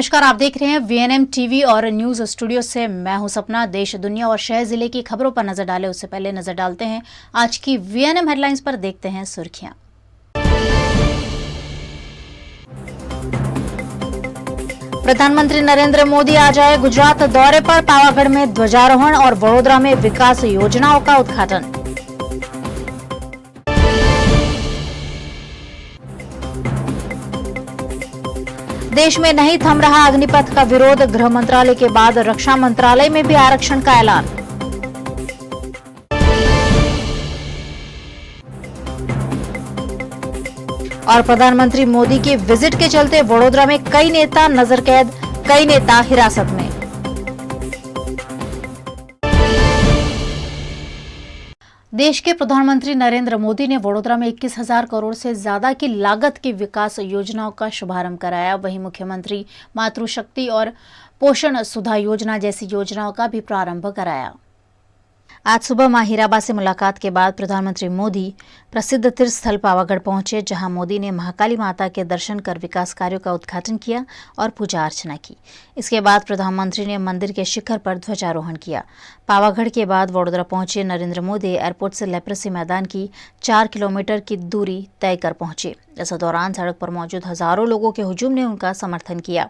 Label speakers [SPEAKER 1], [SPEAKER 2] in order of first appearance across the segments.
[SPEAKER 1] नमस्कार, आप देख रहे हैं वीएनएम टीवी और न्यूज स्टूडियो से मैं हूं सपना। देश, दुनिया और शहर जिले की खबरों पर नजर डाले उससे पहले नजर डालते हैं आज की वीएनएम हेडलाइंस पर। देखते हैं सुर्खियां। प्रधानमंत्री नरेंद्र मोदी आज आए गुजरात दौरे पर। पावागढ़ में ध्वजारोहण और वडोदरा में विकास योजनाओं का उद्घाटन। देश में नहीं थम रहा अग्निपथ का विरोध। गृह मंत्रालय के बाद रक्षा मंत्रालय में भी आरक्षण का ऐलान। और प्रधानमंत्री मोदी के विजिट के चलते वडोदरा में कई नेता नजरकैद, कई नेता हिरासत में। देश के प्रधानमंत्री नरेंद्र मोदी ने वडोदरा में 21,000 करोड़ से ज्यादा की लागत की विकास योजनाओं का शुभारंभ कराया। वहीं मुख्यमंत्री मातृशक्ति और पोषण सुधा योजना जैसी योजनाओं का भी प्रारंभ कराया। आज सुबह मां हीराबा से मुलाकात के बाद प्रधानमंत्री मोदी प्रसिद्ध तीर्थ स्थल पावागढ़ पहुंचे, जहां मोदी ने महाकाली माता के दर्शन कर विकास कार्यों का उद्घाटन किया और पूजा अर्चना की। इसके बाद प्रधानमंत्री ने मंदिर के शिखर पर ध्वजारोहण किया। पावागढ़ के बाद वडोदरा पहुंचे नरेंद्र मोदी एयरपोर्ट से लेप्रेसी मैदान की 4 किलोमीटर की दूरी तय कर पहुंचे। इस दौरान सड़क पर मौजूद हजारों लोगों के हुजूम ने उनका समर्थन किया।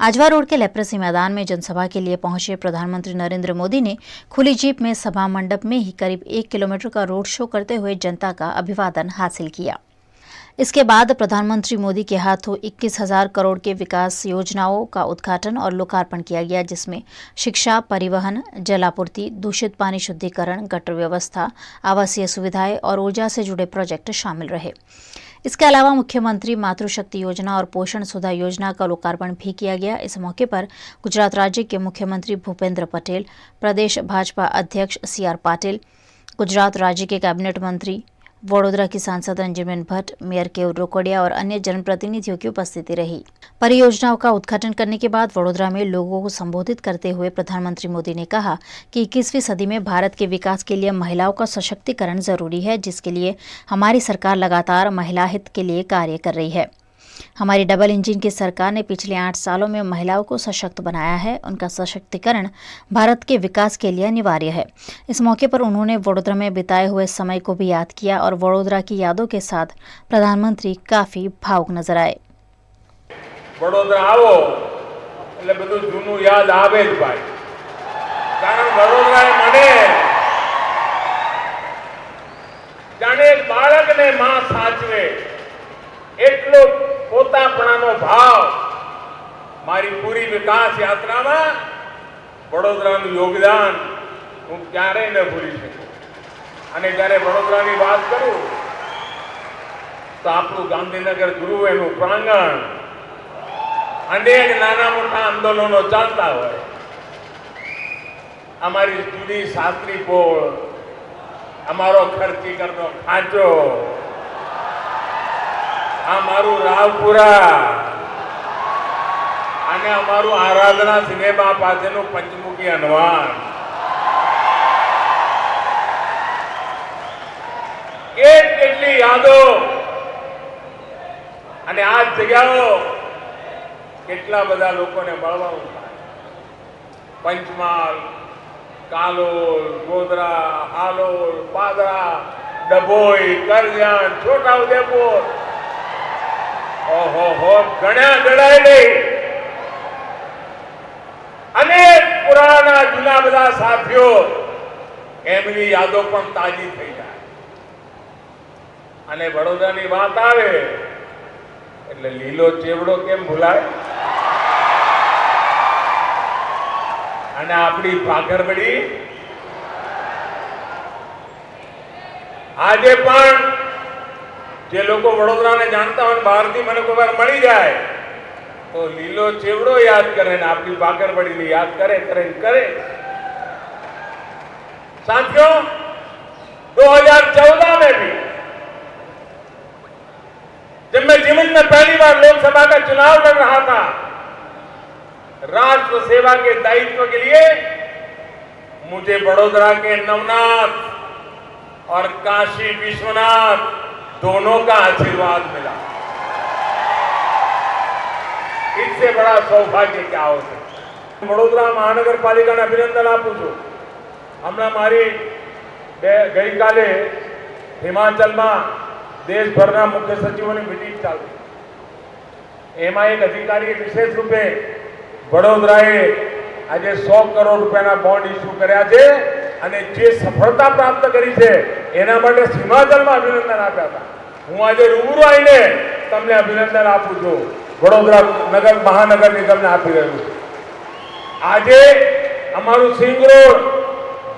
[SPEAKER 1] आजवा रोड के लेप्रेसी मैदान में जनसभा के लिए पहुंचे प्रधानमंत्री नरेंद्र मोदी ने खुली जीप में सभा मंडप में ही करीब 1 किलोमीटर का रोड शो करते हुए जनता का अभिवादन हासिल किया। इसके बाद प्रधानमंत्री मोदी के हाथों 21,000 करोड़ के विकास योजनाओं का उद्घाटन और लोकार्पण किया गया, जिसमें शिक्षा, परिवहन, जलापूर्ति, दूषित पानी शुद्धिकरण, गटर व्यवस्था, आवासीय सुविधाएं और ऊर्जा से जुड़े प्रोजेक्ट शामिल रहे। इसके अलावा मुख्यमंत्री मातृशक्ति योजना और पोषण सुधा योजना का लोकार्पण भी किया गया। इस मौके पर गुजरात राज्य के मुख्यमंत्री भूपेंद्र पटेल, प्रदेश भाजपा अध्यक्ष CR पाटिल, गुजरात राज्य के कैबिनेट मंत्री, वडोदरा की सांसद रंजनबेन भट्ट, मेयर केवल रोकड़िया और अन्य जनप्रतिनिधियों की उपस्थिति रही। परियोजनाओं का उद्घाटन करने के बाद वडोदरा में लोगों को संबोधित करते हुए प्रधानमंत्री मोदी ने कहा कि 21वीं सदी में भारत के विकास के लिए महिलाओं का सशक्तिकरण जरूरी है, जिसके लिए हमारी सरकार लगातार महिला हित के लिए कार्य कर रही है। हमारी डबल इंजन की सरकार ने पिछले 8 सालों में महिलाओं को सशक्त बनाया है। उनका सशक्तिकरण भारत के विकास के लिए अनिवार्य है। इस मौके पर उन्होंने वडोदरा में बिताए हुए समय को भी याद किया और वडोदरा की यादों के साथ प्रधानमंत्री काफी भावुक नजर आए।
[SPEAKER 2] वडोदरा आवो એટલે બધું જૂનું યાદ આવે જ ભાઈ, કારણ વડોદરાએ મને જાણે એક બાળકને માં સાચવે એટલો પોતાપણાનો ભાવ મારી પૂરી વિકાસ યાત્રામાં વડોદરાનું યોગદાન હું ક્યારેય ન ભૂલી શકું। અને જ્યારે વડોદરાની વાત કરું તો આપણું ગાંધીનગર ગૃહ એનું પ્રાંગણ અનેક નાના મોટા આંદોલનો ચાલતા હોય, અમારી જૂની શાસ્ત્રી પોળ, અમારો ખર્ચીકરનો ખાંચો, અમારું રાવપુરા અને અમારું આરાધના સિનેમા પાસેનું પંચમુખી હનુમાન, કેટલી યાદો અને આ જગ્યાઓ કેટલા બધા લોકોને મળવાનું થાય। પંચમહાલ, કાલોલ, ગોધરા, હાલોલ, પાદરા, ડભોઈ, કરજણ, છોટાઉદેપુર, ઓહો ગણ્યા ગણાય નહીં। અનેક પુરાણા જૂના બધા સાથીઓ એમની યાદો પણ તાજી થઈ જાય। અને વડોદરાની વાત આવે એટલે લીલો ચેવડો કેમ ભૂલાય, અને આપણી ભાગરબડી આજે પણ જે લોકો વડોદરાને જાણતા હોય બહારથી મને કોઈ વાર મળી જાય તો લીલો ચેવડો યાદ કરે ને આપણી ભાગરબડીને યાદ કરે। साथियों, 2014 में भी जब मैं जीवन में पहली बार लोकसभा का चुनाव लड़ रहा था, राष्ट्र सेवा के दायित्व के लिए मुझे वडोदरा के नवनाथ और काशी विश्वनाथ दोनों का आशीर्वाद मिला। इस इससे बड़ा सौभाग्य क्या हो सकता। वडोदरा महानगरपालिकाને અભિનંદન આપું છું। હમણાં મારી ગઈકાલે હિમાચલમાં દેશભરના મુખ્ય સચિવોની મીટિંગ ચાલી। એમાં એક અધિકારીએ વિશેષ રૂપે વડોદરાએ આજે 100 કરોડ રૂપિયાના બોન્ડ ઇસ્યુ કર્યા છે અને જે સફળતા પ્રાપ્ત કરી છે એના માટે હિમાચલમાં અભિનંદન આપ્યા હતા। હું આજે રૂબરૂ આવીને તમને અભિનંદન આપું છું। વડોદરા નગર મહાનગર નિગમને આપી રહ્યું છું। આજે અમારું સિંગ રોડ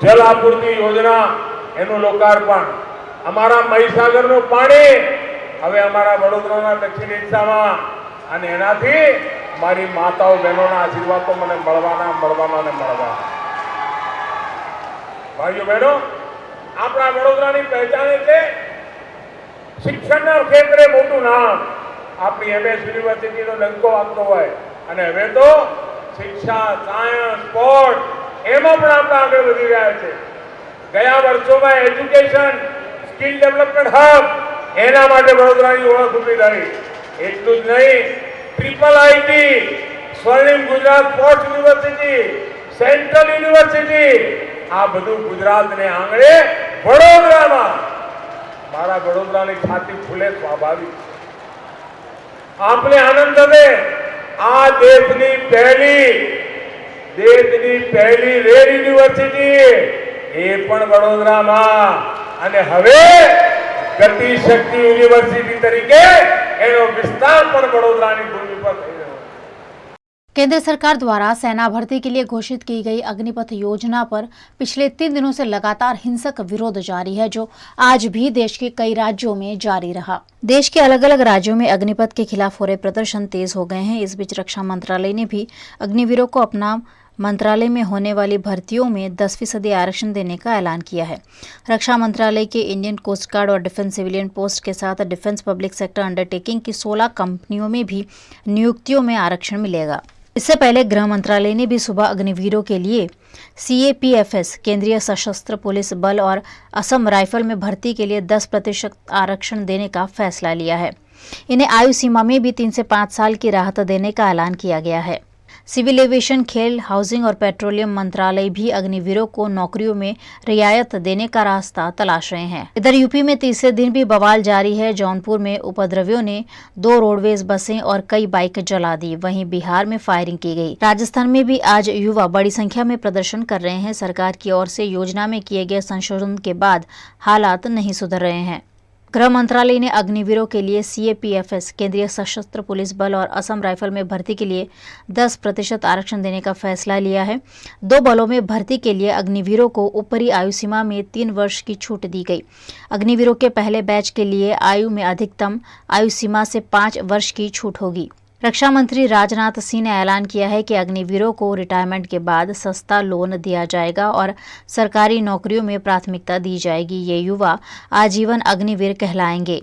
[SPEAKER 2] જલ આपूर्ति યોજના એનું લોકાર્પણ, અમારા મહીસાગરનું પાણી હવે અમારા વડોદરાના દક્ષિણ હિસ્સામાં અને એનાથી મારી માતાઓ બહેનોના આશીર્વાદ તો મને મળવાના। ભાઈઓ બહેનો, આપણા વડોદરાની પહેચાન એટલે શિક્ષણના ક્ષેત્રે મોટું નામ, આપણી MS યુનિવર્સિટીનો ડંકો વાગતો હોય અને હવે તો શિક્ષા, સાયન્સ, સ્પોર્ટ એમાં પણ આપણે આગળ વધી રહ્યા છે। ગયા વર્ષોમાં એજ્યુકેશન સ્કિલ ડેવલપમેન્ટ હબ એના માટે વડોદરાની ઓળખ ઊભી થઈ। એટલું જ નહીં, triple IT, Swarnim Gujarat sports university, central university, આ બધું ગુજરાતને આંગણે વડોદરામાં। મારા વડોદરાની છાતી ફૂલે સ્વાભાવિક। આપને આનંદ થશે, આ દેશની પહેલી રેલ યુનિવર્સિટી એ પણ વડોદરામાં અને હવે ગતિ શક્તિ યુનિવર્સિટી તરીકે એનો વિસ્તાર પણ વડોદરાની ભૂમિ પર થઈ રહ્યો છે।
[SPEAKER 1] केंद्र सरकार द्वारा सेना भर्ती के लिए घोषित की गई अग्निपथ योजना पर पिछले 3 दिनों से लगातार हिंसक विरोध जारी है, जो आज भी देश के कई राज्यों में जारी रहा। देश के अलग अलग राज्यों में अग्निपथ के खिलाफ हो रहे प्रदर्शन तेज हो गए हैं। इस बीच रक्षा मंत्रालय ने भी अग्निवीरों को अपना मंत्रालय में होने वाली भर्तियों में 10% आरक्षण देने का ऐलान किया है। रक्षा मंत्रालय के इंडियन कोस्ट गार्ड और डिफेंस सिविलियन पोस्ट के साथ डिफेंस पब्लिक सेक्टर अंडरटेकिंग की 16 कंपनियों में भी नियुक्तियों में आरक्षण मिलेगा। इससे पहले गृह मंत्रालय ने भी सुबह अग्निवीरों के लिए CAPFS केंद्रीय सशस्त्र पुलिस बल और असम राइफल में भर्ती के लिए 10% आरक्षण देने का फैसला लिया है। इन्हें आयु सीमा में भी 3 से 5 साल की राहत देने का ऐलान किया गया है। सिविल एविएशन, खेल, हाउसिंग और पेट्रोलियम मंत्रालय भी अग्निवीरों को नौकरियों में रियायत देने का रास्ता तलाश रहे हैं। इधर यूपी में तीसरे दिन भी बवाल जारी है। जौनपुर में उपद्रवियों ने 2 रोडवेज बसें और कई बाइक जला दी। वहीं बिहार में फायरिंग की गई। राजस्थान में भी आज युवा बड़ी संख्या में प्रदर्शन कर रहे हैं। सरकार की ओर से योजना में किए गए संशोधन के बाद हालात नहीं सुधर रहे हैं। गृह मंत्रालय ने अग्निवीरों के लिए CAPFS केंद्रीय सशस्त्र पुलिस बल और असम राइफल में भर्ती के लिए 10% आरक्षण देने का फैसला लिया है। 2 बलों में भर्ती के लिए अग्निवीरों को ऊपरी आयु सीमा में 3 वर्ष की छूट दी गई। अग्निवीरों के पहले बैच के लिए आयु में अधिकतम आयु सीमा से 5 वर्ष की छूट होगी। रक्षा मंत्री राजनाथ सिंह ने ऐलान किया है कि अग्निवीरों को रिटायरमेंट के बाद सस्ता लोन दिया जाएगा और सरकारी नौकरियों में प्राथमिकता दी जाएगी। ये युवा आजीवन अग्निवीर कहलाएंगे।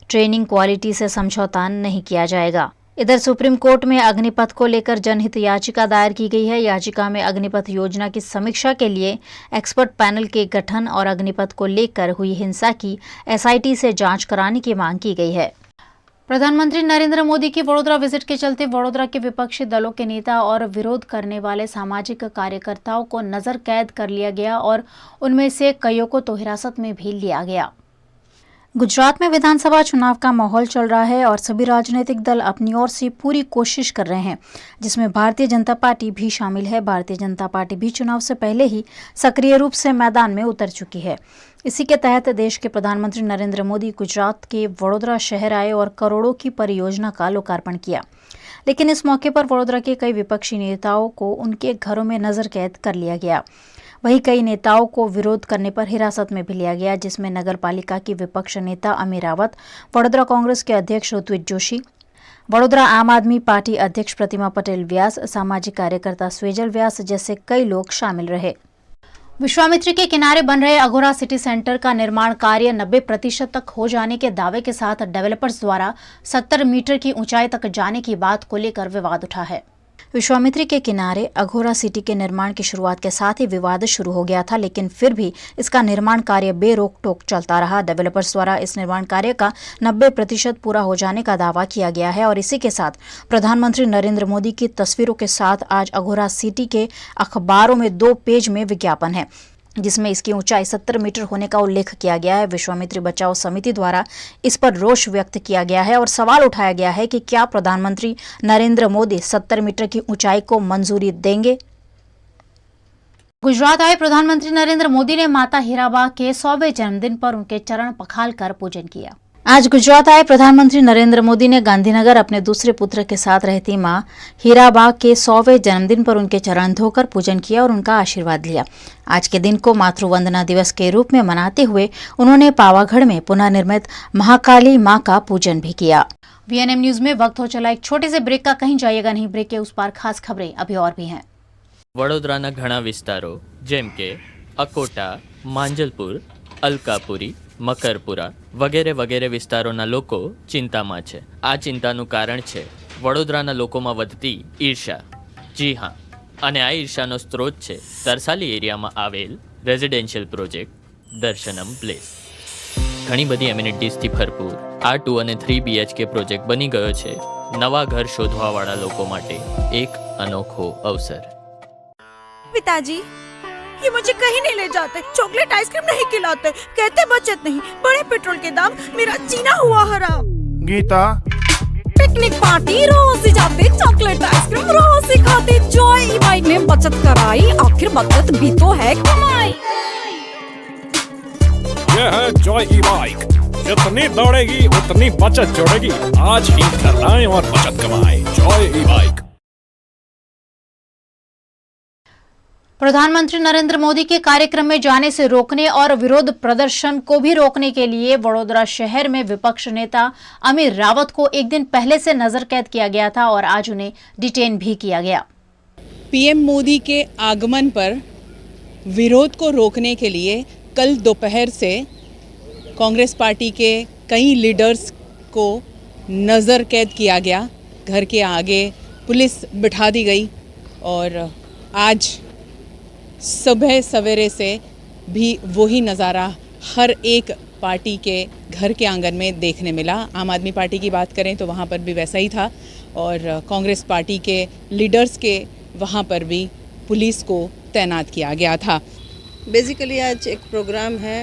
[SPEAKER 1] ट्रेनिंग क्वालिटी से समझौता नहीं किया जाएगा। इधर सुप्रीम कोर्ट में अग्निपथ को लेकर जनहित याचिका दायर की गई है। याचिका में अग्निपथ योजना की समीक्षा के लिए एक्सपर्ट पैनल के गठन और अग्निपथ को लेकर हुई हिंसा की SIT से जांच कराने की मांग की गई है। प्रधानमंत्री नरेंद्र मोदी की वडोदरा विजिट के चलते वडोदरा के विपक्षी दलों के नेता और विरोध करने वाले सामाजिक कार्यकर्ताओं को नजर कैद कर लिया गया और उनमें से कईयों को तो हिरासत में भी लिया गया। गुजरात में विधानसभा चुनाव का माहौल चल रहा है और सभी राजनीतिक दल अपनी ओर से पूरी कोशिश कर रहे हैं, जिसमें भारतीय जनता पार्टी भी शामिल है। भारतीय जनता पार्टी भी चुनाव से पहले ही सक्रिय रूप से मैदान में उतर चुकी है। इसी के तहत देश के प्रधानमंत्री नरेंद्र मोदी गुजरात के वडोदरा शहर आए और करोड़ों की परियोजना का लोकार्पण किया। लेकिन इस मौके पर वडोदरा के कई विपक्षी नेताओं को उनके घरों में नजर कैद कर लिया गया। वहीं कई नेताओं को विरोध करने पर हिरासत में भी लिया गया, जिसमें नगर पालिका की विपक्ष नेता अमी रावत, वडोदरा कांग्रेस के अध्यक्ष ऋत्विज जोशी, वडोदरा आम आदमी पार्टी अध्यक्ष प्रतिमा पटेल व्यास, सामाजिक कार्यकर्ता स्वेजल व्यास जैसे कई लोग शामिल रहे। विश्वामित्री के किनारे बन रहे अघोरा सिटी सेंटर का निर्माण कार्य 90% तक हो जाने के दावे के साथ डेवलपर्स द्वारा 70 मीटर की ऊंचाई तक जाने की बात को लेकर विवाद उठा है। विश्वामित्री के किनारे अघोरा सिटी के निर्माण की शुरुआत के साथ ही विवाद शुरू हो गया था, लेकिन फिर भी इसका निर्माण कार्य बेरोक टोक चलता रहा। डेवलपर्स द्वारा इस निर्माण कार्य का 90% पूरा हो जाने का दावा किया गया है और इसी के साथ प्रधानमंत्री नरेंद्र मोदी की तस्वीरों के साथ आज अघोरा सिटी के अखबारों में 2 पेज में विज्ञापन है, जिसमें इसकी ऊंचाई 70 मीटर होने का उल्लेख किया गया है। विश्वामित्री बचाओ समिति द्वारा इस पर रोष व्यक्त किया गया है और सवाल उठाया गया है कि क्या प्रधानमंत्री नरेंद्र मोदी 70 मीटर की ऊंचाई को मंजूरी देंगे। गुजरात आए प्रधानमंत्री नरेंद्र मोदी ने माता हीराबा के 100वें जन्मदिन पर उनके चरण पखालकर पूजन किया। आज गुजरात आए प्रधानमंत्री नरेंद्र मोदी ने गांधीनगर अपने दूसरे पुत्र के साथ रहती मां हीराबा के 100वें जन्मदिन पर उनके चरण धोकर पूजन किया और उनका आशीर्वाद लिया। आज के दिन को मातृवंदना दिवस के रूप में मनाते हुए उन्होंने पावागढ़ में पुनः निर्मित महाकाली मां का पूजन भी किया। वीएनएम न्यूज में वक्त हो चला एक छोटे से ब्रेक का, कहीं जाइएगा नहीं, ब्रेक के उस पार खास खबरें अभी और भी हैं।
[SPEAKER 3] વડોદરાના ઘણા વિસ્તારો જેમ કે અકોટા, માંજલપુર, અલકાપુરી, મકરપુરા વગેરે વગેરે વિસ્તારોના લોકો ચિંતામાં છે। આ ચિંતાનું કારણ છે વડોદરાના લોકોમાં વધતી ઈર્ષા। જી હા, અને આ ઈર્ષાનો સ્ત્રોત છે તરસાલી એરિયામાં આવેલ રેઝિડેન્શિયલ પ્રોજેક્ટ દર્શનમ પ્લેસ। ઘણી બધી એમિનિટીઝથી ભરપૂર આ 2 અને 3 BHK પ્રોજેક્ટ બની ગયો છે નવા ઘર શોધવાવાળા લોકો માટે એક અનોખો અવસર।
[SPEAKER 4] पिताजी, ये मुझे कहीं नहीं ले जाते, चॉकलेट आइसक्रीम नहीं खिलाते, कहते बचत नहीं, बड़े पेट्रोल के दाम, मेरा जीना हुआ हराम।
[SPEAKER 5] गीता,
[SPEAKER 4] पिकनिक पार्टी रोज ही जाते, चॉकलेट आइसक्रीम रोज ही खाते, जॉय ई बाइक ने बचत कराई, आखिर बचत भी तो है कमाई।
[SPEAKER 5] यह है जॉय ई बाइक, जितनी दौड़ेगी उतनी बचत जोड़ेगी। आज ही घर आए और बचत कमाए। जॉय ई बाइक।
[SPEAKER 1] प्रधानमंत्री नरेंद्र मोदी के कार्यक्रम में जाने से रोकने और विरोध प्रदर्शन को भी रोकने के लिए वडोदरा शहर में विपक्ष नेता अमीर रावत को एक दिन पहले से नजर कैद किया गया था और आज उन्हें डिटेन भी किया गया।
[SPEAKER 6] पीएम मोदी के आगमन पर विरोध को रोकने के लिए कल दोपहर से कांग्रेस पार्टी के कई लीडर्स को नज़र कैद किया गया। घर के आगे पुलिस बिठा दी गई और आज सुबह सवेरे से भी वही नज़ारा हर एक पार्टी के घर के आंगन में देखने मिला। आम आदमी पार्टी की बात करें तो वहाँ पर भी वैसा ही था और कांग्रेस पार्टी के लीडर्स के वहाँ पर भी पुलिस को तैनात किया गया था।
[SPEAKER 7] बेसिकली आज एक प्रोग्राम है,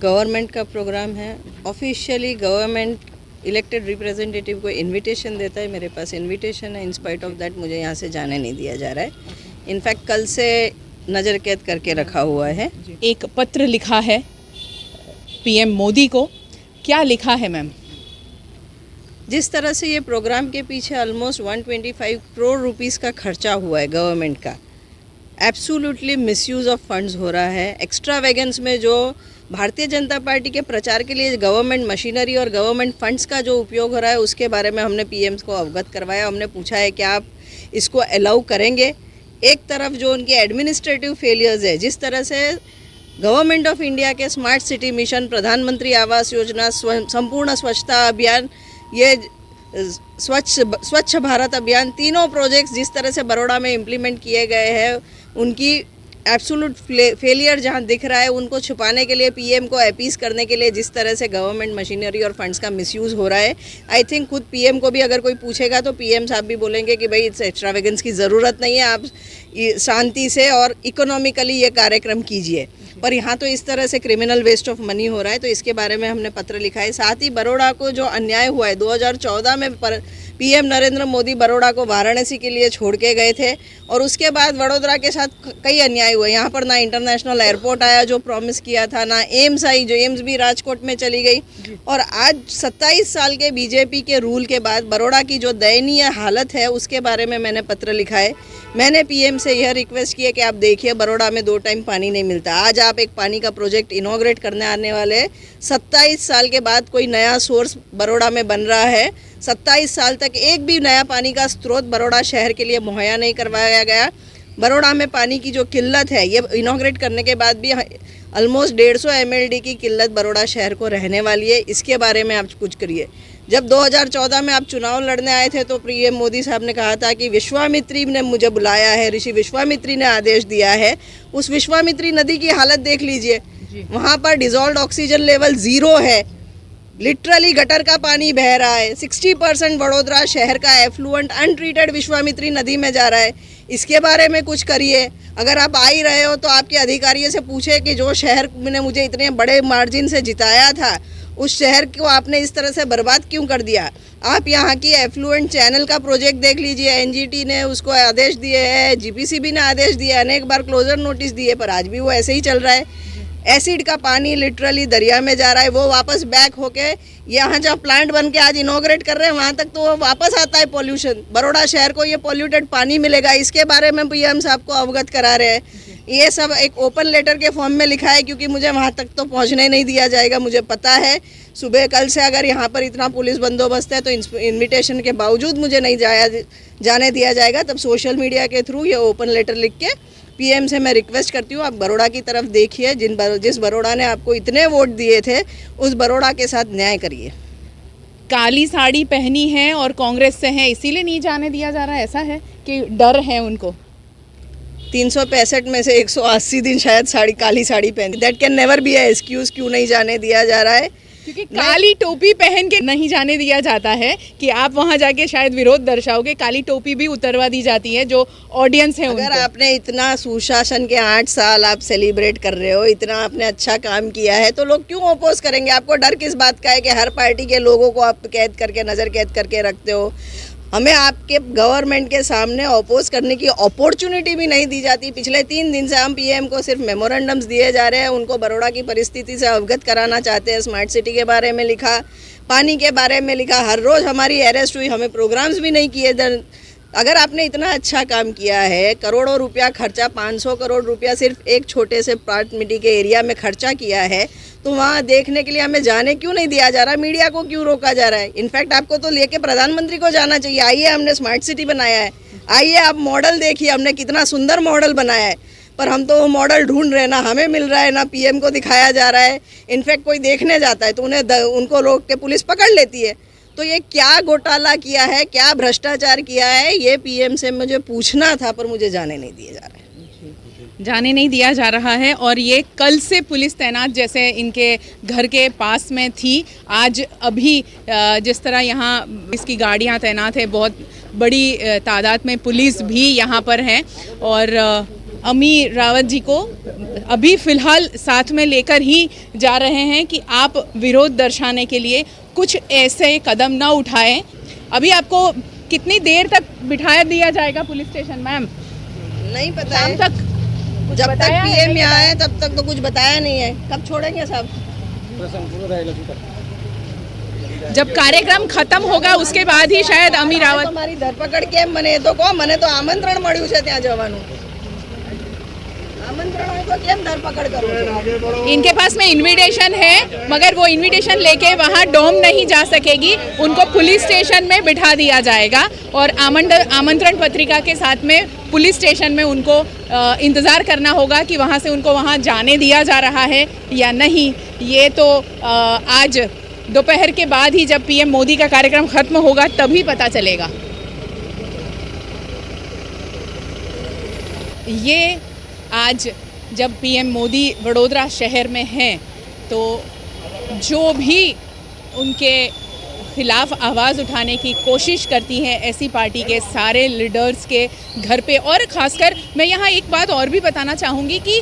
[SPEAKER 7] गवर्नमेंट का प्रोग्राम है। ऑफिशियली गवर्नमेंट इलेक्टेड रिप्रेजेंटेटिव को इनविटेशन देता है, मेरे पास इनविटेशन है, इन स्पाइट ऑफ दैट मुझे यहाँ से जाने नहीं दिया जा रहा है। इनफैक्ट कल से नज़र कैद करके रखा हुआ है।
[SPEAKER 6] एक पत्र लिखा है पीएम मोदी को, क्या लिखा है मैम?
[SPEAKER 7] जिस तरह से ये प्रोग्राम के पीछे ऑलमोस्ट 125 करोड़ रुपीस का खर्चा हुआ है गवर्नमेंट का, एब्सोल्युटली मिसयूज़ ऑफ फंड्स हो रहा है। एक्स्ट्रा वैगन्स में जो भारतीय जनता पार्टी के प्रचार के लिए गवर्नमेंट मशीनरी और गवर्नमेंट फंड्स का जो उपयोग हो रहा है उसके बारे में हमने पीएम को अवगत करवाया। हमने पूछा है कि आप इसको अलाउ करेंगे। एक तरफ जो उनकी एडमिनिस्ट्रेटिव फेलियर्स है, जिस तरह से गवर्नमेंट ऑफ इंडिया के स्मार्ट सिटी मिशन, प्रधानमंत्री आवास योजना, संपूर्ण स्वच्छता अभियान, ये स्वच्छ भारत अभियान, तीनों प्रोजेक्ट्स जिस तरह से बड़ौदा में इम्प्लीमेंट किए गए हैं, उनकी एब्सोल्यूट फेलियर जहां दिख रहा है, उनको छुपाने के लिए पीएम को अपीस करने के लिए जिस तरह से गवर्नमेंट मशीनरी और फंड्स का मिसयूज़ हो रहा है, आई थिंक खुद पीएम को भी अगर कोई पूछेगा तो पीएम साहब भी बोलेंगे कि भाई इट्स एक्स्ट्रावेगेंस की ज़रूरत नहीं है, आप शांति से और इकोनॉमिकली ये कार्यक्रम कीजिए। पर यहाँ तो इस तरह से क्रिमिनल वेस्ट ऑफ मनी हो रहा है, तो इसके बारे में हमने पत्र लिखा है। साथ ही बड़ौदा को जो अन्याय हुआ है, 2014 में पीएम नरेंद्र मोदी बड़ौदा को वाराणसी के लिए छोड़ के गए थे और उसके बाद वडोदरा के साथ कई अन्याय हुए। यहाँ पर ना इंटरनेशनल एयरपोर्ट आया जो प्रॉमिस किया था, ना एम्स आई, जो एम्स भी राजकोट में चली गई। और आज 27 साल के बीजेपी के रूल के बाद बड़ौदा की जो दयनीय हालत है उसके बारे में मैंने पत्र लिखा है। मैंने पीएम से यह रिक्वेस्ट की है कि आप देखिए बड़ौदा में 2 टाइम पानी नहीं मिलता। आज आप एक पानी का प्रोजेक्ट इनॉग्रेट करने आने वाले, 27 साल के बाद कोई नया सोर्स बड़ौदा में बन रहा है। 27 साल तक एक भी नया पानी का स्रोत बड़ौदा शहर के लिए मुहैया नहीं करवाया गया। बड़ौदा में पानी की जो किल्लत है, ये इनॉग्रेट करने के बाद भी ऑलमोस्ट 150 MLD की किल्लत बड़ौदा शहर को रहने वाली है। इसके बारे में आप कुछ करिए। जब 2014 में आप चुनाव लड़ने आए थे तो पीएम मोदी साहब ने कहा था कि विश्वामित्री ने मुझे बुलाया है, ऋषि विश्वामित्री ने आदेश दिया है। उस विश्वामित्री नदी की हालत देख लीजिए, वहाँ पर डिजॉल्व ऑक्सीजन लेवल 0 है, लिटरली गटर का पानी बह रहा है। 60% वडोदरा शहर का एफ्लुएंट अनट्रीटेड विश्वामित्री नदी में जा रहा है। इसके बारे में कुछ करिए। अगर आप आ ही रहे हो तो आपके अधिकारियों से पूछे कि जो शहर ने मुझे इतने बड़े मार्जिन से जिताया था, उस शहर को आपने इस तरह से बर्बाद क्यों कर दिया। आप यहाँ की एफ्लुएंट चैनल का प्रोजेक्ट देख लीजिए, एनजीटी ने उसको आदेश दिए हैं, जीपीसीबी ने आदेश दिए, अनेक बार क्लोजर नोटिस दिए, पर आज भी वो ऐसे ही चल रहा है। एसिड का पानी लिटरली दरिया में जा रहा है, वो वापस बैक होके यहाँ जहाँ प्लांट बन के आज इनॉग्रेट कर रहे हैं वहाँ तक तो वो वापस आता है पॉल्यूशन। बड़ौदा शहर को ये पॉल्यूटेड पानी मिलेगा, इसके बारे में पीएम साहब को अवगत करा रहे हैं। ये सब एक ओपन लेटर के फॉर्म में लिखा है, क्योंकि मुझे वहाँ तक तो पहुँचने नहीं दिया जाएगा। मुझे पता है सुबह कल से अगर यहाँ पर इतना पुलिस बंदोबस्त है तो इन्विटेशन के बावजूद मुझे नहीं जाने दिया जाएगा। तब सोशल मीडिया के थ्रू ये ओपन लेटर लिख के पीएम से मैं रिक्वेस्ट करती हूँ, आप बड़ौदा की तरफ देखिए। जिस बड़ौदा ने आपको इतने वोट दिए थे उस बड़ौदा के साथ न्याय करिए।
[SPEAKER 6] काली साड़ी पहनी है और कांग्रेस से है, इसीलिए नहीं जाने दिया जा रहा है, ऐसा है कि डर है उनको?
[SPEAKER 7] 365 में से 180 दिन शायद काली साड़ी पहनी। That can never be A excuse क्यों नहीं जाने दिया जा रहा है।
[SPEAKER 6] क्योंकि काली टोपी पहन के नहीं जाने दिया जाता है कि आप वहां जाके शायद विरोध दर्शाओगे। काली टोपी भी उतरवा दी जाती है जो ऑडियंस है
[SPEAKER 7] अगर
[SPEAKER 6] उनको।
[SPEAKER 7] आपने इतना सुशासन के 8 साल आप सेलिब्रेट कर रहे हो, इतना आपने अच्छा काम किया है, तो लोग क्यों अपोज करेंगे? आपको डर किस बात का है कि हर पार्टी के लोगों को आप नज़र कैद करके रखते हो? हमें आपके गवर्नमेंट के सामने अपोज करने की अपॉर्चुनिटी भी नहीं दी जाती। पिछले 3 दिन से हम पीएम को सिर्फ मेमोरेंडम्स दिए जा रहे हैं, उनको बड़ौदा की परिस्थिति से अवगत कराना चाहते हैं। स्मार्ट सिटी के बारे में लिखा, पानी के बारे में लिखा, हर रोज़ हमारी अरेस्ट हुई, हमें प्रोग्राम्स भी नहीं किए। अगर आपने इतना अच्छा काम किया है, करोड़ों रुपया खर्चा, 500 करोड़ रुपया सिर्फ एक छोटे से पार्ट मिट्टी के एरिया में खर्चा किया है, तो वहाँ देखने के लिए हमें जाने क्यों नहीं दिया जा रहा? मीडिया को क्यों रोका जा रहा है? इनफैक्ट आपको तो लेके प्रधानमंत्री को जाना चाहिए। आइए, हमने स्मार्ट सिटी बनाया है, आइए आप मॉडल देखिए, हमने कितना सुंदर मॉडल बनाया है। पर हम तो वो मॉडल ढूंढ रहे हैं, ना हमें मिल रहा है, ना पीएम को दिखाया जा रहा है। इनफैक्ट कोई देखने जाता है तो उनको रोक के पुलिस पकड़ लेती है। तो ये क्या घोटाला किया है, क्या भ्रष्टाचार किया है, ये पीएम से मुझे पूछना था, पर मुझे जाने नहीं दिया जा रहा है।
[SPEAKER 6] जाने नहीं दिया जा रहा है। और ये कल से पुलिस तैनात जैसे इनके घर के पास में थी, आज अभी जिस तरह यहाँ इसकी गाड़ियाँ तैनात है, बहुत बड़ी तादाद में पुलिस भी यहाँ पर है। और अमी रावत जी को अभी फ़िलहाल साथ में लेकर ही जा रहे हैं कि आप विरोध दर्शाने के लिए कुछ ऐसे कदम ना उठाएं। अभी आपको कितनी देर तक बिठाया दिया जाएगा पुलिस स्टेशन मैम?
[SPEAKER 7] नहीं पता
[SPEAKER 6] शाम
[SPEAKER 7] है,
[SPEAKER 6] तक
[SPEAKER 7] जब तक पीएम यहाँ आए तब तक तो कुछ बताया नहीं है। कब छोड़ेंगे साहब?
[SPEAKER 6] जब कार्यक्रम खत्म होगा उसके बाद ही शायद अमी रावत
[SPEAKER 7] हमारी धरपकड़ केम मने तो को मने तो आमंत्रण મળ્યું છે ત્યાં જવાનું। आमंत्रण હોય तो केम धरपकड़ करो?
[SPEAKER 6] इनके पास में इनविटेशन है, मगर वो इनविटेशन लेके वहाँ डोम नहीं जा सकेगी, उनको पुलिस स्टेशन में बिठा दिया जाएगा। और आमंत्रण पत्रिका के साथ में पुलिस स्टेशन में उनको इंतज़ार करना होगा कि वहाँ से उनको वहाँ जाने दिया जा रहा है या नहीं। ये तो आज दोपहर के बाद ही जब पीएम मोदी का कार्यक्रम खत्म होगा तभी पता चलेगा। ये आज जब पीएम मोदी वडोदरा शहर में हैं तो जो भी उनके खिलाफ आवाज़ उठाने की कोशिश करती हैं ऐसी पार्टी के सारे लीडर्स के घर पे। और ख़ासकर मैं यहाँ एक बात और भी बताना चाहूँगी कि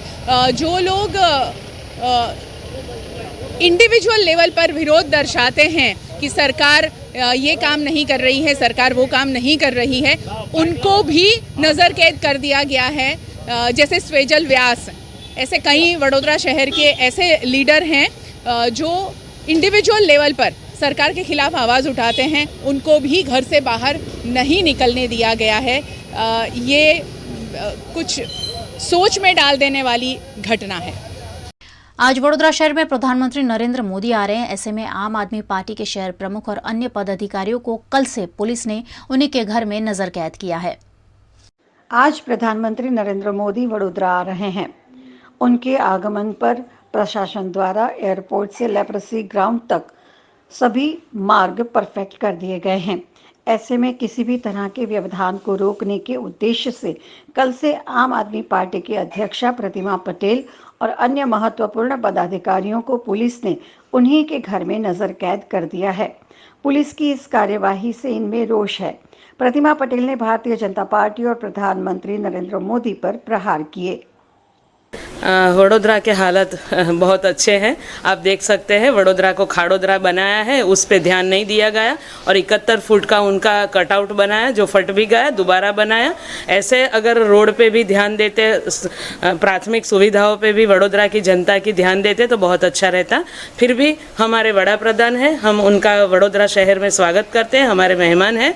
[SPEAKER 6] जो लोग इंडिविजुअल लेवल पर विरोध दर्शाते हैं कि सरकार ये काम नहीं कर रही है, सरकार वो काम नहीं कर रही है, उनको भी नज़र कैद कर दिया गया है। जैसे स्वेजल व्यास, ऐसे कई वडोदरा शहर के ऐसे लीडर हैं जो इंडिविजुअल लेवल पर सरकार के खिलाफ आवाज़ उठाते हैं, उनको भी घर से बाहर नहीं निकलने दिया गया है। ये कुछ सोच में डाल देने वाली घटना है।
[SPEAKER 1] आज वडोदरा शहर में प्रधानमंत्री नरेंद्र मोदी आ रहे हैं। ऐसे में आम आदमी पार्टी के शहर प्रमुख और अन्य पदाधिकारियों को कल से पुलिस ने उन्हीं के घर में नजर कैद किया है।
[SPEAKER 8] आज प्रधानमंत्री नरेंद्र मोदी वडोदरा आ रहे हैं। उनके आगमन पर प्रशासन द्वारा एयरपोर्ट से लेप्रोसी ग्राउंड तक सभी मार्ग परफेक्ट कर दिए गए हैं। ऐसे में किसी भी तरह के व्यवधान को रोकने के उद्देश्य से कल से आम आदमी पार्टी की अध्यक्षा प्रतिमा पटेल और अन्य महत्वपूर्ण पदाधिकारियों को पुलिस ने उन्हीं के घर में नजर कैद कर दिया है। पुलिस की इस कार्यवाही से इनमें रोष है। प्रतिमा पटेल ने भारतीय जनता पार्टी और प्रधानमंत्री नरेंद्र मोदी पर प्रहार किए।
[SPEAKER 9] वडोदरा के हालत बहुत अच्छे हैं। आप देख सकते हैं वडोदरा को खाड़ोदरा बनाया है, उस पे ध्यान नहीं दिया गया और 71 फुट का उनका कटआउट बनाया जो फट भी गया, दोबारा बनाया। ऐसे अगर रोड पे भी ध्यान देते, प्राथमिक सुविधाओं पे भी वडोदरा की जनता की ध्यान देते तो बहुत अच्छा रहता। फिर भी हमारे वड़ा प्रधान हैं, हम उनका वडोदरा शहर में स्वागत करते हैं, हमारे मेहमान हैं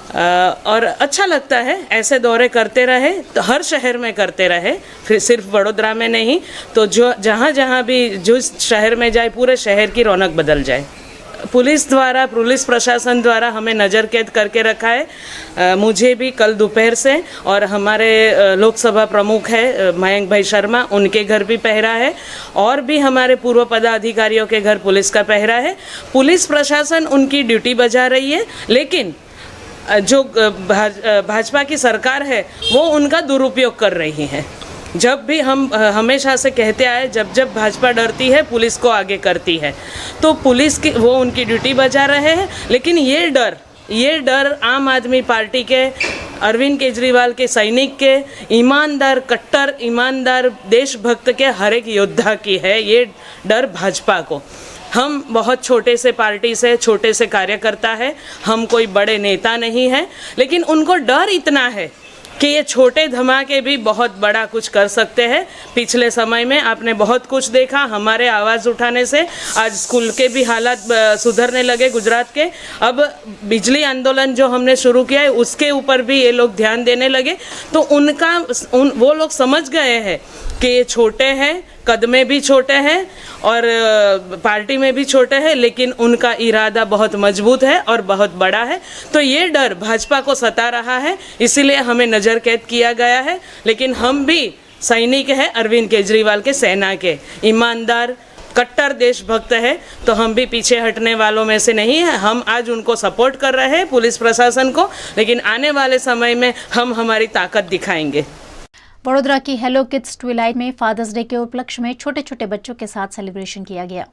[SPEAKER 9] और अच्छा लगता है। ऐसे दौरे करते रहे तो हर शहर में करते रहे, फिर सिर्फ वडोदरा में नहीं तो जो जहाँ जहाँ भी जिस शहर में जाए पूरे शहर की रौनक बदल जाए। पुलिस द्वारा, पुलिस प्रशासन द्वारा हमें नज़र कैद करके रखा है। मुझे भी कल दोपहर से और हमारे लोकसभा प्रमुख है मयंक भाई शर्मा, उनके घर भी पहरा है और भी हमारे पूर्व पदाधिकारियों के घर पुलिस का पहरा है। पुलिस प्रशासन उनकी ड्यूटी बजा रही है, लेकिन जो भाजपा की सरकार है वो उनका दुरुपयोग कर रही है। जब भी हम हमेशा से कहते आए, जब जब भाजपा डरती है पुलिस को आगे करती है, तो पुलिस की वो उनकी ड्यूटी बजा रहे हैं। लेकिन ये डर आम आदमी पार्टी के, अरविंद केजरीवाल के सैनिक के, ईमानदार, कट्टर ईमानदार देशभक्त के हर एक योद्धा की है। ये डर भाजपा को, हम बहुत छोटे से पार्टी से, छोटे से कार्यकर्ता है, हम कोई बड़े नेता नहीं हैं, लेकिन उनको डर इतना है कि ये छोटे धमाके भी बहुत बड़ा कुछ कर सकते हैं। पिछले समय में आपने बहुत कुछ देखा, हमारे आवाज़ उठाने से आज स्कूल के भी हालात सुधरने लगे गुजरात के। अब बिजली आंदोलन जो हमने शुरू किया है उसके ऊपर भी ये लोग ध्यान देने लगे, तो वो लोग समझ गए हैं कि ये छोटे हैं, कद में भी छोटे हैं और पार्टी में भी छोटे हैं, लेकिन उनका इरादा बहुत मजबूत है और बहुत बड़ा है। तो ये डर भाजपा को सता रहा है, इसीलिए हमें नज़र कैद किया गया है। लेकिन हम भी सैनिक हैं अरविंद केजरीवाल के, सेना के, ईमानदार कट्टर देशभक्त है, तो हम भी पीछे हटने वालों में से नहीं है। हम आज उनको सपोर्ट कर रहे हैं पुलिस प्रशासन को, लेकिन आने वाले समय में हम हमारी ताकत दिखाएंगे।
[SPEAKER 1] वडोदरा की हेलो किड्स ट्विलाइट में फादर्स डे के उपलक्ष्य में छोटे छोटे बच्चों के साथ सेलिब्रेशन किया गया।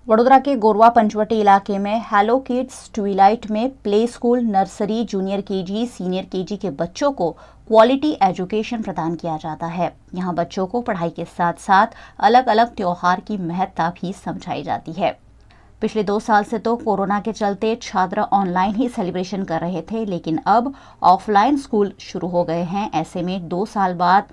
[SPEAKER 1] वडोदरा के गोरवा पंचवटी इलाके में हेलो किड्स ट्विलाइट में play school, nursery, junior KG, senior KG के बच्चों को क्वालिटी एजुकेशन प्रदान किया जाता है। यहाँ बच्चों को पढ़ाई के साथ साथ अलग अलग त्योहार की महत्ता भी समझाई जाती है। पिछले 2 साल से तो कोरोना के चलते छात्र ऑनलाइन ही सेलिब्रेशन कर रहे थे, लेकिन अब ऑफलाइन स्कूल शुरू हो गए हैं। ऐसे में 2 साल बाद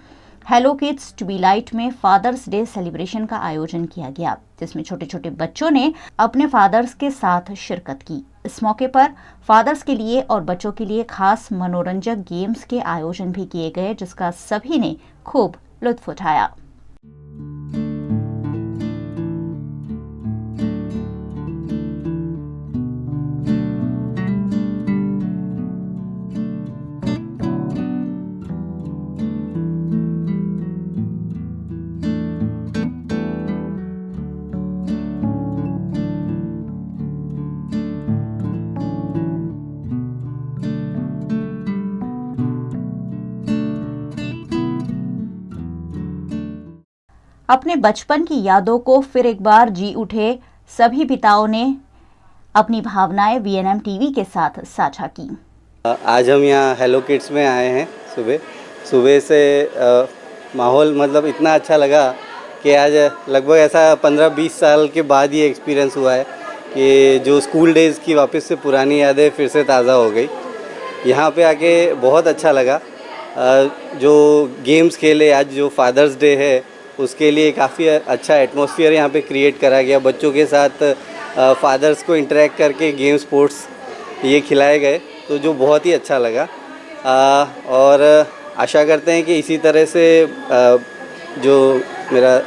[SPEAKER 1] हेलो किड्स ट्विलाइट में फादर्स डे सेलिब्रेशन का आयोजन किया गया, जिसमें छोटे छोटे बच्चों ने अपने फादर्स के साथ शिरकत की। इस मौके पर फादर्स के लिए और बच्चों के लिए खास मनोरंजक गेम्स के आयोजन भी किए गए, जिसका सभी ने खूब लुत्फ उठाया। अपने बचपन की यादों को फिर एक बार जी उठे सभी पिताओं ने अपनी भावनाएं वीएनएम टीवी के साथ साझा की।
[SPEAKER 10] आज हम यहाँ हेलो किड्स में आए हैं। सुबह से माहौल मतलब इतना अच्छा लगा कि आज लगभग ऐसा 15-20 साल के बाद ये एक्सपीरियंस हुआ है कि जो स्कूल डेज़ की वापस से पुरानी यादें फिर से ताज़ा हो गई। यहाँ पे आके बहुत अच्छा लगा। जो गेम्स खेले, आज जो फादर्स डे है उसके लिए काफ़ी अच्छा एटमॉस्फेयर यहाँ पे क्रिएट करा गया। बच्चों के साथ फादर्स को इंटरेक्ट करके गेम स्पोर्ट्स ये खिलाए गए, तो जो बहुत ही अच्छा लगा। और आशा करते हैं कि इसी तरह से जो मेरा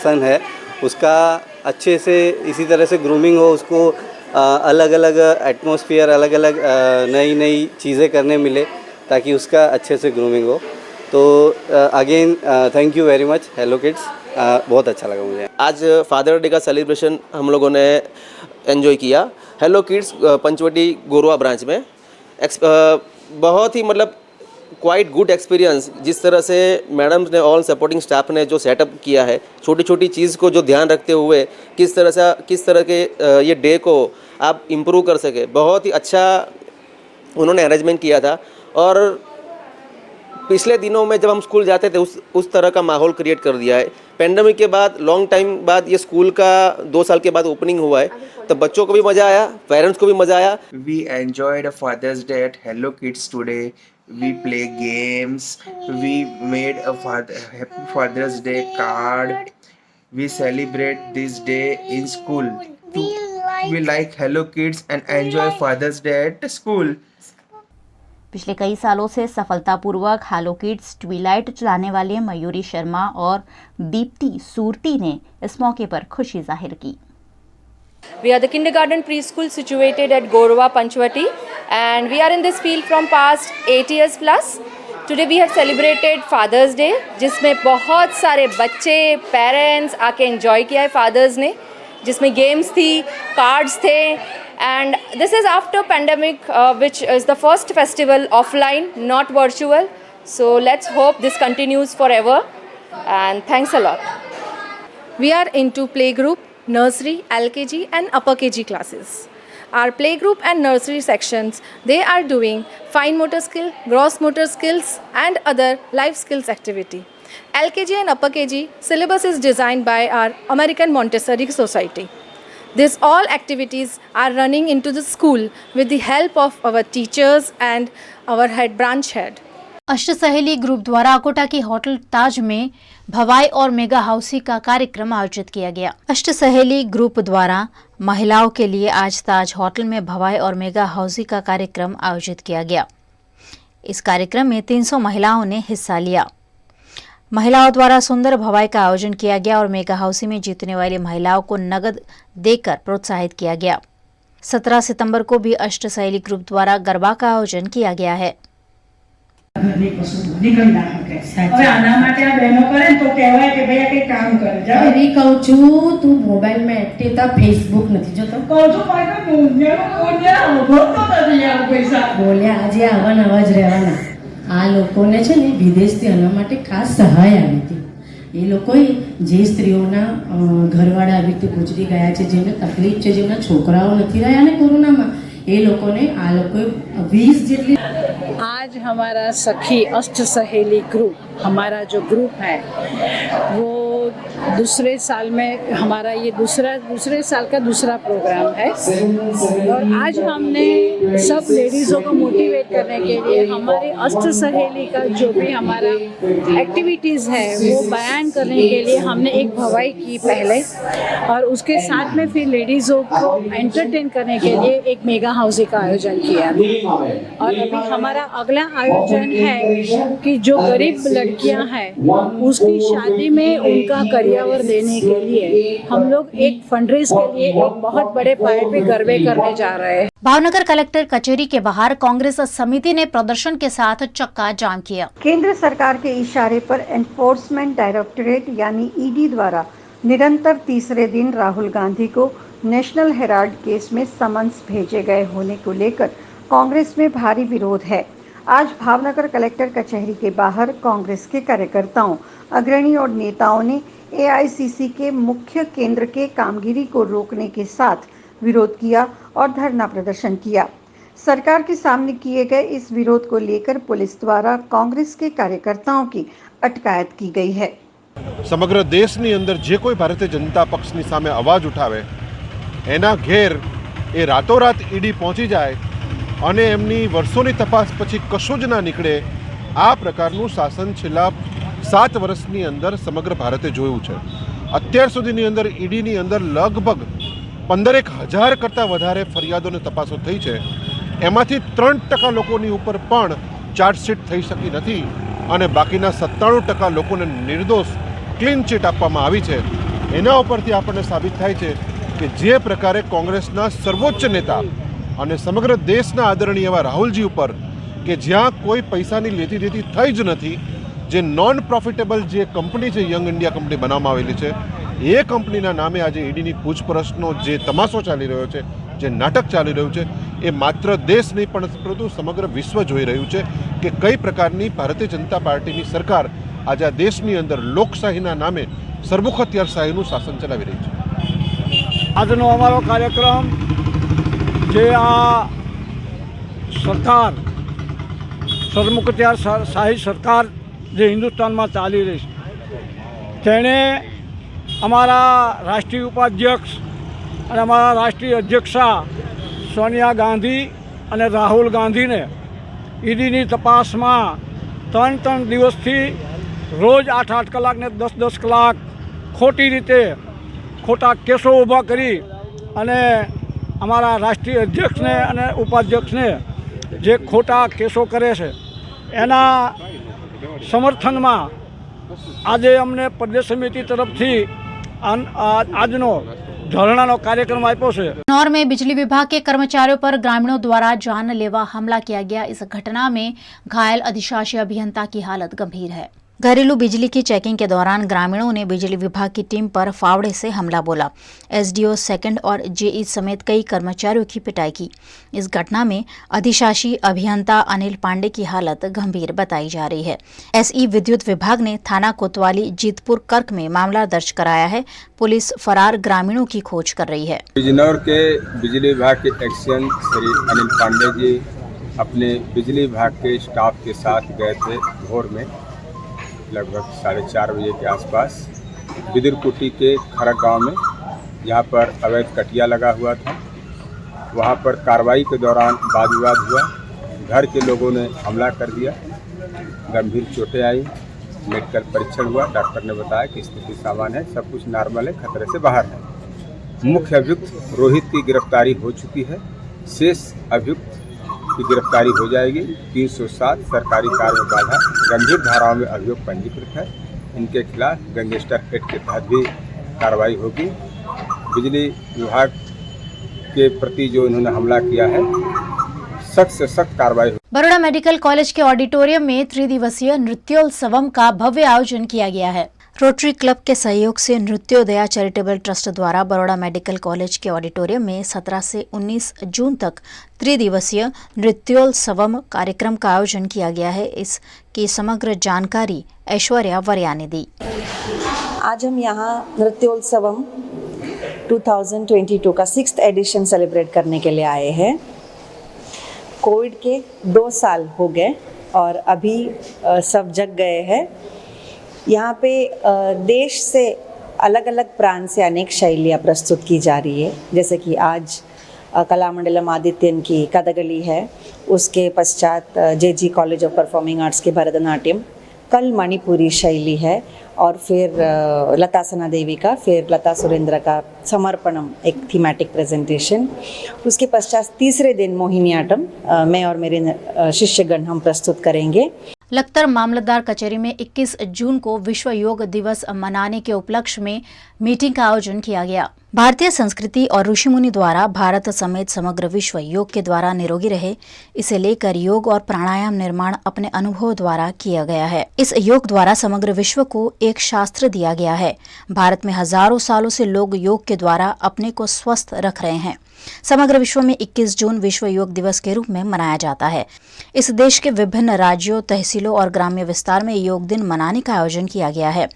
[SPEAKER 10] सन है उसका अच्छे से इसी तरह से ग्रूमिंग हो, उसको अलग अलग एटमॉस्फेयर, अलग अलग नई नई चीज़ें करने मिले ताकि उसका अच्छे से ग्रूमिंग हो। तो again thank you very much hello kids, बहुत अच्छा लगा मुझे।
[SPEAKER 11] आज फादर डे का सेलिब्रेशन हम लोगों ने एंजॉय किया हेलो किड्स पंचवटी गोरवा ब्रांच में। बहुत ही मतलब क्वाइट गुड एक्सपीरियंस, जिस तरह से मैडम ने ऑल सपोर्टिंग स्टाफ ने जो सेटअप किया है, छोटी छोटी चीज़ को जो ध्यान रखते हुए किस तरह के ये डे को आप इम्प्रूव कर सके, बहुत ही अच्छा उन्होंने अरेंजमेंट किया था। और पिछले दिनों में जब हम स्कूल जाते थे उस तरह का माहौल क्रिएट कर दिया है। पेंडेमिक के बाद लॉन्ग टाइम बाद ये स्कूल का 2 साल के बाद ओपनिंग हुआ है, तो बच्चों को भी मज़ा आया, पेरेंट्स को भी मज़ा आया।
[SPEAKER 12] We enjoyed Father's Day at Hello Kids today. We play games. We made a Happy Father's Day card. We celebrate this day in school. We like Hello Kids and enjoy Father's Day at school.
[SPEAKER 1] पिछले कई सालों से सफलतापूर्वक hello kids Twilight चलाने वाले मयूरी शर्मा और दीप्ति सूरती ने इस मौके पर खुशी जाहिर की।
[SPEAKER 13] We are the kindergarten preschool situated at Gorwa, Panchvati, and we are in this field from past 8 years plus. Today we have celebrated Father's Day, जिसमें बहुत सारे बच्चे पेरेंट्स आके एंजॉय किया है फादर्स ने, जिसमें गेम्स थी, कार्ड्स थे, and this is after pandemic, which is the first festival offline, not virtual. So let's hope this continues forever, and thanks a lot. We are into playgroup, nursery, LKG and upper KG classes. Our playgroup and nursery sections, they are doing fine motor skill, gross motor skills and other life skills activity. LKG and upper KG syllabus is designed by our American Montessori Society. These all activities are running into the school with the help of our teachers and our branch head.
[SPEAKER 1] अष्ट सहेली group द्वारा अकोटा की hotel ताज में भवाई और mega हाउसी का कार्यक्रम आयोजित किया गया। अष्ट सहेली ग्रुप द्वारा महिलाओं के लिए आज ताज होटल में भवाई और मेगा हाउसी का कार्यक्रम आयोजित किया गया। इस कार्यक्रम में 300 महिलाओं ने हिस्सा लिया। महिलाओं द्वारा सुंदर भवाई का आयोजन किया गया और मेगा हाउसी में जीतने वाली महिलाओं को नगद देकर प्रोत्साहित किया गया। 17 सितंबर को भी अष्ट सहेली ग्रुप द्वारा गरबा का आयोजन किया गया है।
[SPEAKER 14] હવે આના માટે આ બહેનો કરે ને તો કહેવાય કે ભૈયા કંઈ કામ કરે જા એવી કહું છું તું મોબાઈલમાં એક્ટિવ તા ફેસબુક નથી જોતો કહું છું ભાઈ બોલ્યા ભરતો નથી યાર પૈસા બોલ્યા આજે આવા નવા જ રહેવાના આ લોકોને છે ને વિદેશથી આના માટે ખાસ સહાય આવી હતી એ લોકોએ જે સ્ત્રીઓના ઘરવાળા આવી રીતે ગુજરી ગયા છે જેમને તકલીફ છે જેમના છોકરાઓ નથી રહ્યા ને કોરોનામાં એ લોકોને આ લોકોએ 20 જેટલી
[SPEAKER 15] आज हमारा सखी अष्ट सहेली ग्रुप, हमारा जो ग्रुप है वो दूसरे साल में हमारा ये दूसरे साल का दूसरा प्रोग्राम है और आज हमने सब लेडीज़ों को मोटिवेट करने के लिए हमारे अष्ट सहेली का जो भी हमारा एक्टिविटीज़ है वो बयान करने के लिए हमने एक भवाई की पहले और उसके साथ में फिर लेडीज़ों को एंटरटेन करने के लिए एक मेगा हाउसी का आयोजन किया और अभी हमारा अगला आयोजन है कि जो गरीब लड़कियां हैं उसकी शादी में उनका करियर देने के लिए हम लोग एक फंडरेज के लिए एक बहुत बड़े पाए पे गरबे करने जा रहे हैं।
[SPEAKER 1] भावनगर कलेक्टर कचहरी के बाहर कांग्रेस समिति ने प्रदर्शन के साथ चक्का जाम किया।
[SPEAKER 8] केंद्र सरकार के इशारे पर एनफोर्समेंट डायरेक्टरेट यानी ईडी द्वारा निरंतर तीसरे दिन राहुल गांधी को नेशनल हेराल्ड केस में समन्स भेजे गए होने को लेकर कांग्रेस में भारी विरोध है। आज भावनगर कलेक्टर कचहरी के बाहर कांग्रेस के कार्यकर्ताओं, अग्रणी और नेताओं ने एआईसीसी के मुख्य केंद्र के कामगिरी को रोकने के साथ विरोध किया और धरना प्रदर्शन किया। सरकार के सामने किए गए इस विरोध को लेकर पुलिस द्वारा कांग्रेस के कार्यकर्ताओं की अटकायत की गई है।
[SPEAKER 16] समग्र देशની અંદર જે કોઈ ભારતીય જનતા પક્ષની સામે અવાજ ઉઠાવે એના ઘેર એ રાતોરાત ઈડી પહોંચી જાય અને એમની વર્ષોની તપાસ પછી કશું જ ના નીકળે, આ પ્રકારનું શાસન છેલ્લા 7 વર્ષની અંદર સમગ્ર ભારતે જોયું છે। અત્યાર સુધીની અંદર ઈડીની અંદર લગભગ 15,000 કરતાં વધારે ફરિયાદોને તપાસો થઈ છે, એમાંથી 3% લોકોની ઉપર પણ ચાર્જશીટ થઈ શકી નથી અને બાકીના 97% લોકોને નિર્દોષ ક્લીન ચીટ આપવામાં આવી છે। એના ઉપરથી આપણને સાબિત થાય છે કે જે પ્રકારે કોંગ્રેસના સર્વોચ્ચ નેતા અને સમગ્ર દેશના આદરણીય એવા રાહુલજી ઉપર કે જ્યાં કોઈ પૈસાની લેતી દેતી થઈ જ નથી જે નોન પ્રોફિટેબલ જે કંપની છે યંગ ઇન્ડિયા કંપની બનાવવામાં આવેલી છે એ કંપનીના નામે આજે ઈડીની પૂછપરછનો જે તમાશો ચાલી રહ્યો છે, જે નાટક ચાલી રહ્યું છે, એ માત્ર દેશ નહીં પરંતુ સમગ્ર વિશ્વ જોઈ રહ્યું છે કે કઈ પ્રકારની ભારતીય જનતા પાર્ટીની સરકાર આજે આ દેશની અંદર લોકશાહીના નામે સરમુખત્યારશાહીનું શાસન ચલાવી રહી છે.
[SPEAKER 17] આજનો અમારો કાર્યક્રમ જે આ સરકાર સરમુખત્યારશાહી સરકાર જે હિન્દુસ્તાનમાં ચાલી રહી છે તેણે અમારા રાષ્ટ્રીય ઉપાધ્યક્ષ અને અમારા રાષ્ટ્રીય અધ્યક્ષા સોનિયા ગાંધી અને રાહુલ ગાંધીને ઈડીની તપાસમાં 3 દિવસથી રોજ 8 કલાક ને 10 કલાક ખોટી રીતે ખોટા કેસો ઊભા કરી અને અમારા રાષ્ટ્રીય અધ્યક્ષને અને ઉપાધ્યક્ષને જે ખોટા કેસો કરે છે એના સમર્થનમાં આજે અમને પ્રદેશ સમિતિ તરફથી આજનો ધરણાનો कार्यक्रम आप्यो है।
[SPEAKER 1] किन्नौर में बिजली विभाग के कर्मचारियों पर ग्रामीणों द्वारा जानलेवा हमला किया गया। इस घटना में घायल अधिशासी अभियंता की हालत गंभीर है। घरेलू बिजली की चेकिंग के दौरान ग्रामीणों ने बिजली विभाग की टीम पर फावड़े से हमला बोला। एसडीओ सेकंड और जेई समेत कई कर्मचारियों की पिटाई की। इस घटना में अधिशासी अभियंता अनिल पांडे की हालत गंभीर बताई जा रही है। एसई विद्युत विभाग ने थाना कोतवाली जीतपुर कर्क में मामला दर्ज कराया है। पुलिस फरार ग्रामीणों की खोज कर रही है।
[SPEAKER 18] बिजनौर के बिजली विभाग के एक्शन श्री अनिल पांडे जी अपने बिजली विभाग के स्टाफ के साथ गए थे भोर में लगभग 4:30 बजे के आसपास बिदरकुटी के खरक गांव में, जहां पर अवैध कटिया लगा हुआ था। वहां पर कार्रवाई के दौरान वाद विवाद हुआ। घर के लोगों ने हमला कर दिया। गंभीर चोटें आई। मेडिकल परीक्षण हुआ। डॉक्टर ने बताया कि स्थिति सामान्य है, सब कुछ नॉर्मल है, खतरे से बाहर है। मुख्य अभियुक्त रोहित की गिरफ्तारी हो चुकी है। शेष अभियुक्त की गिरफ्तारी हो जाएगी। 307 सरकारी कार्य में बाधा गंभीर धाराओं में अभियोग पंजीकृत है। इनके खिलाफ गैंगस्टर एक्ट के तहत भी कार्रवाई होगी। बिजली विभाग के प्रति जो इन्होंने हमला किया है, सख्त से सख्त कार्रवाई।
[SPEAKER 1] बड़ौदा मेडिकल कॉलेज के ऑडिटोरियम में 3 दिवसीय नृत्योत्सवम का भव्य आयोजन किया गया है। रोटरी क्लब के सहयोग से नृत्योदया चैरिटेबल ट्रस्ट द्वारा बड़ौदा मेडिकल कॉलेज के ऑडिटोरियम में 17 से 19 जून तक 3 दिवसीय नृत्योत्सवम कार्यक्रम का आयोजन किया गया है। इसकी समग्र जानकारी ऐश्वर्या वर्या ने दी।
[SPEAKER 19] आज हम यहाँ नृत्योत्सवम 2022 का 6th एडिशन सेलिब्रेट करने के लिए आए हैं। कोविड के 2 साल हो गए और अभी सब जग गए हैं। यहाँ पे देश से अलग अलग प्रांत से अनेक शैलियाँ प्रस्तुत की जा रही है। जैसे कि आज कलामंडलम आदित्यन की कथकली है, उसके पश्चात जेजी कॉलेज ऑफ परफॉर्मिंग आर्ट्स के भरतनाट्यम, कल मणिपुरी शैली है और फिर लता सना देवी का, फिर लता सुरेंद्र का समर्पणम एक थीमेटिक प्रेजेंटेशन। उसके पश्चात तीसरे दिन मोहिनीअट्टम मैं और मेरे शिष्यगण हम प्रस्तुत करेंगे।
[SPEAKER 1] लखतर मामलतदार कचहरी में 21 जून को विश्व योग दिवस मनाने के उपलक्ष्य में मीटिंग का आयोजन किया गया। भारतीय संस्कृति और ऋषि मुनि द्वारा भारत समेत समग्र विश्व योग के द्वारा निरोगी रहे, इसे लेकर योग और प्राणायाम निर्माण अपने अनुभव द्वारा किया गया है। इस योग द्वारा समग्र विश्व को एक शास्त्र दिया गया है। भारत में हजारों सालों से लोग योग के द्वारा अपने को स्वस्थ रख रहे हैं। समग्र विश्व में 21 जून विश्व योग दिवस के रूप में मनाया जाता है। इस देश के विभिन्न राज्यों, तहसीलों और ग्राम्य विस्तार में योग दिन मनाने का आयोजन किया गया है।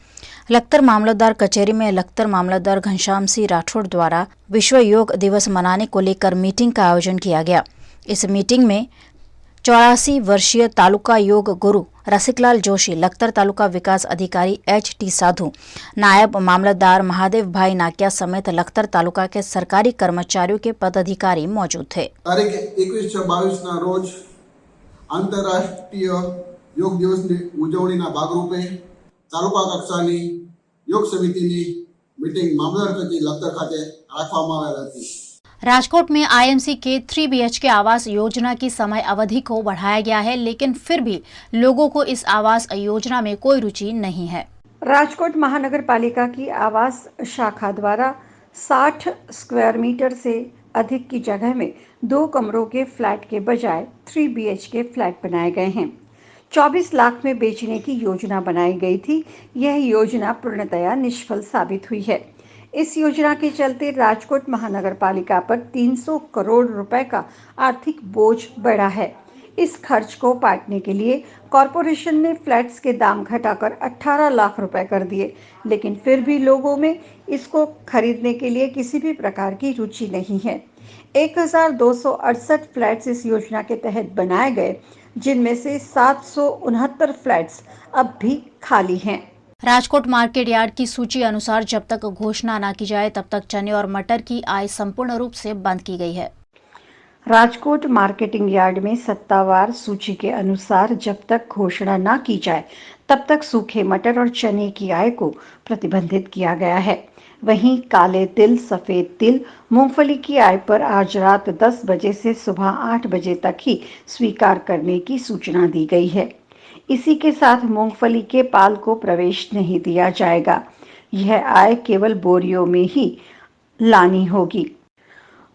[SPEAKER 1] लखतर मामलतदार कचहरी में लखतर मामलतदार घनश्याम सिंह राठौड़ द्वारा विश्व योग दिवस मनाने को लेकर मीटिंग का आयोजन किया गया। इस मीटिंग में 84 वर्षीय तालुका योग गुरु रसिकलाल जोशी, लखतर तालुका विकास अधिकारी HT साधु, नायब मामलतदार महादेव भाई नाकिया समेत लखतर तालुका के सरकारी कर्मचारियों के पदाधिकारी मौजूद थे।
[SPEAKER 20] तारीख 21-22 ના રોજ આંતરરાષ્ટ્રીય યોગ દિવસની ઉજવણીના ભાગરૂપે તાલુકા કક્ષાની યોગ સમિતિની મીટિંગ મામલતદાર કચેરી લખતર ખાતે રાખવામાં આવેલ હતી।
[SPEAKER 1] राजकोट में IMC के 3 BHK आवास योजना की समय अवधि को बढ़ाया गया है, लेकिन फिर भी लोगों को इस आवास योजना में कोई रुचि नहीं है।
[SPEAKER 8] राजकोट महानगर पालिका की आवास शाखा द्वारा 60 स्क्वायर मीटर से अधिक की जगह में 2 कमरों के फ्लैट के बजाय 3 BHK फ्लैट बनाए गए हैं। 24 लाख में बेचने की योजना बनाई गई थी। यह योजना पूर्णतया निष्फल साबित हुई है। इस योजना के चलते राजकोट महानगर पालिका पर 300 करोड़ रुपए का आर्थिक बोझ बढ़ा है। इस खर्च को पाटने के लिए कॉरपोरेशन ने फ्लैट्स के दाम घटाकर 18 लाख रुपए कर दिए, लेकिन फिर भी लोगों में इसको खरीदने के लिए किसी भी प्रकार की रुचि नहीं है। 1268 फ्लैट्स इस योजना के तहत बनाए गए, जिनमें से 769 फ्लैट्स अब भी खाली हैं।
[SPEAKER 1] राजकोट मार्केट यार्ड की सूची अनुसार जब तक घोषणा न की जाए तब तक चने और मटर की आय संपूर्ण रूप से बंद की गई है।
[SPEAKER 8] राजकोट मार्केटिंग यार्ड में सत्तावार सूची के अनुसार जब तक घोषणा न की जाए तब तक सूखे मटर और चने की आय को प्रतिबंधित किया गया है। वहीं काले तिल, सफेद तिल, मूंगफली की आय पर आज रात 10 बजे से सुबह 8 बजे तक ही स्वीकार करने की सूचना दी गई है। इसी के साथ मूंगफली के पाल को प्रवेश नहीं दिया जाएगा। यह आय केवल बोरियों में ही लानी होगी।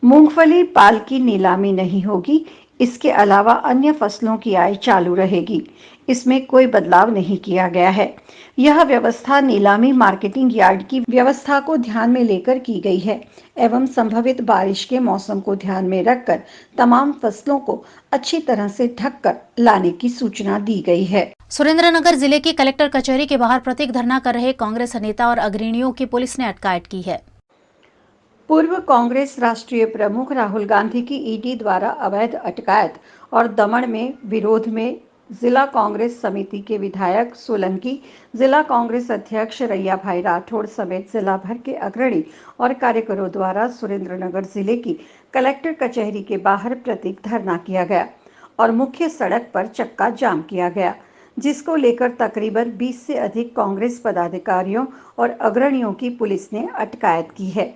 [SPEAKER 8] मूंगफली पाल की नीलामी नहीं होगी। इसके अलावा अन्य फसलों की आय चालू रहेगी। इसमें कोई बदलाव नहीं किया गया है। यह व्यवस्था नीलामी मार्केटिंग यार्ड की व्यवस्था को ध्यान में लेकर की गई है एवं संभावित बारिश के मौसम को ध्यान में रखकर तमाम फसलों को अच्छी तरह से ढककर लाने की सूचना दी गई है।
[SPEAKER 1] सुरेंद्रनगर जिले की कलेक्टर कचहरी के बाहर प्रतीक धरना कर रहे कांग्रेस नेता और अग्रणियों की पुलिस ने अटकायत की है।
[SPEAKER 8] पूर्व कांग्रेस राष्ट्रीय प्रमुख राहुल गांधी की ईडी द्वारा अवैध अटकायत और दमन में विरोध में जिला कांग्रेस समिति के विधायक सोलंकी, जिला कांग्रेस अध्यक्ष रैया भाई राठौड़ समेत जिला भर के अग्रणी और कार्यकरों द्वारा सुरेंद्रनगर जिले की कलेक्टर कचहरी के बाहर प्रतीक धरना किया गया और मुख्य सड़क पर चक्का जाम किया गया, जिसको लेकर तकरीबन 20 से अधिक कांग्रेस पदाधिकारियों और अग्रणियों की पुलिस ने अटकायत की है।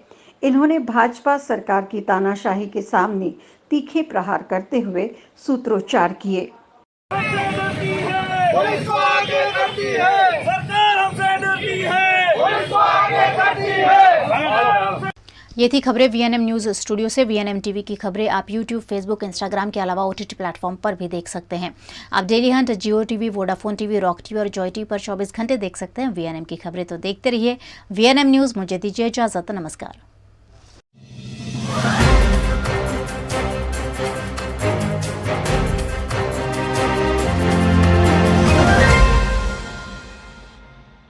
[SPEAKER 8] इन्होंने भाजपा सरकार की तानाशाही के सामने तीखे प्रहार करते हुए सूत्रोच्चार किए।
[SPEAKER 1] ये थी खबरें वीएनएम न्यूज स्टूडियो से। वीएनएम टीवी की खबरें आप यूट्यूब, फेसबुक, इंस्टाग्राम के अलावा ओटीटी प्लेटफॉर्म पर भी देख सकते हैं। आप Dailyhunt, Jio TV, Vodafone TV, Rock TV और जॉय टीवी पर 24 घंटे देख सकते हैं वीएनएम की खबरें। तो देखते रहिए वीएनएम न्यूज। मुझे दीजिए इजाजत। नमस्कार।